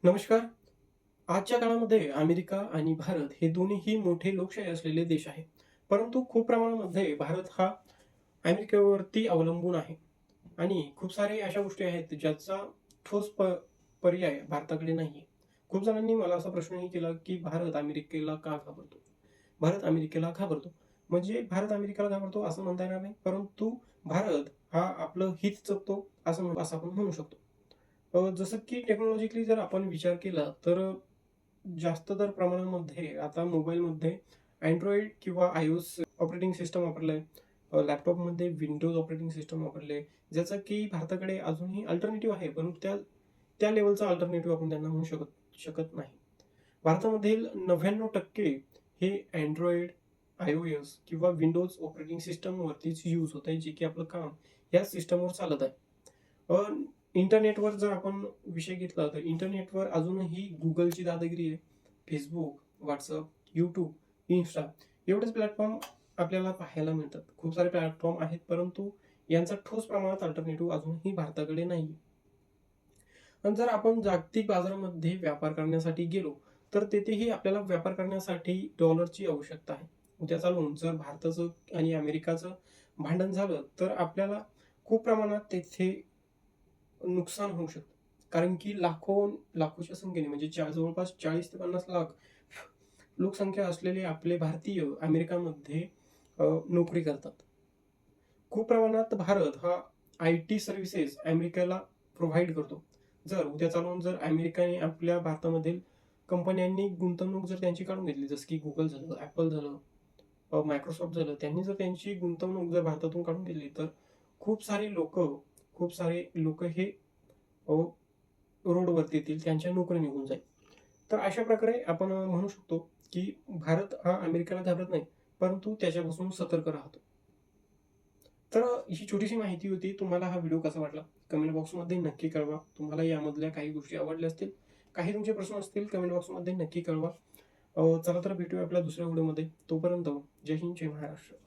नमस्कार. आजच्या काळामध्ये अमेरिका आणि भारत हे दोन्हीही मोठे लोकशाही असलेले देश आहेत. परंतु खूप प्रमाणामध्ये भारत हा अमेरिकेवरती अवलंबून आहे आणि खूप सारे अशा गोष्टी आहेत ज्याचा ठोस पर्याय भारताकडे नाहीये. खूप जणांनी मला असा प्रश्नही केला, की भारत अमेरिकेला का घाबरतो? भारत अमेरिकेला घाबरतो. म्हणजे भारत अमेरिकेला घाबरतो असं म्हणता येणार नाही, परंतु भारत हा आपलं हित जपतो असं आपण म्हणू शकतो. जसं की टेक्नॉलॉजिकली जर आपण विचार केला तर जास्त तर प्रमाणामध्ये आता मोबाईलमध्ये Android किंवा iOS ऑपरेटिंग सिस्टम वापरलंय. लॅपटॉपमध्ये Windows ऑपरेटिंग सिस्टम वापरले. ज्याचं की भारताकडे अजूनही अल्टरनेटिव्ह आहे, पण त्या त्या लेव्हलचा अल्टरनेटिव्ह आपण त्यांना म्हणू शकत शकत नाही. भारतामधील 99% हे Android, iOS किंवा Windows ऑपरेटिंग सिस्टमवरतीच यूज होत आहे, जे की आपलं काम या सिस्टमवर चालत आहे. इंटरनेटवर जर आपण विषय घेतला तर इंटरनेटवर अजूनही Googleची दादागिरी आहे. Facebook, WhatsApp, YouTube, Insta एवढेच प्लॅटफॉर्म आपल्याला पाहायला मिळतात. खूप सारे प्लॅटफॉर्म आहेत, परंतु यांचा ठोस प्रमाणात अल्टरनेटिव्ह अजूनही भारताकडे नाही. पण जर आपण जागतिक बाजारामध्ये व्यापार करण्यासाठी गेलो, तर तेथेही आपल्याला व्यापार करण्यासाठी डॉलरची आवश्यकता आहे. उद्या चालून जर भारताचं आणि अमेरिकाचं भांडण झालं, तर आपल्याला खूप प्रमाणात तेथे नुकसान होऊ शकतं. कारण की लाखोच्या संख्येने म्हणजे जवळपास 40 ते 50 लाख लोकसंख्या असलेले आपले भारतीय अमेरिकामध्ये नोकरी करतात. खूप प्रमाणात भारत हा आय-टी सर्व्हिसेस अमेरिकेला प्रोव्हाईड करतो. जर उद्या चालून जर अमेरिकेने आपल्या भारतामधील कंपन्यांनी गुंतवणूक जर त्यांची काढून घेतली, जसं की Google झालं, Apple झालं, Microsoft झालं, त्यांनी जर त्यांची गुंतवणूक जर भारतातून काढून घेतली, तर खूप सारे लोकं खूप सारे लोकं हे अ, रोडवरती येतील, त्यांच्या नोकरी निघून जाईल. तर अशा प्रकारे आपण म्हणू शकतो, की भारत हा अमेरिकेला घाबरत नाही, परंतु त्याच्यापासून सतर्क राहतो. तर ही छोटीशी माहिती होती. तुम्हाला हा व्हिडिओ कसा वाटला? कमेंट बॉक्समध्ये नक्की कळवा. तुम्हाला यामधल्या काही गोष्टी आवडल्या असतील, काही तुमचे प्रश्न असतील कमेंट बॉक्समध्ये नक्की कळवा. चला तर भेटूया आपल्या दुसऱ्या व्हिडिओमध्ये. तोपर्यंत जय हिंद, जय महाराष्ट्र.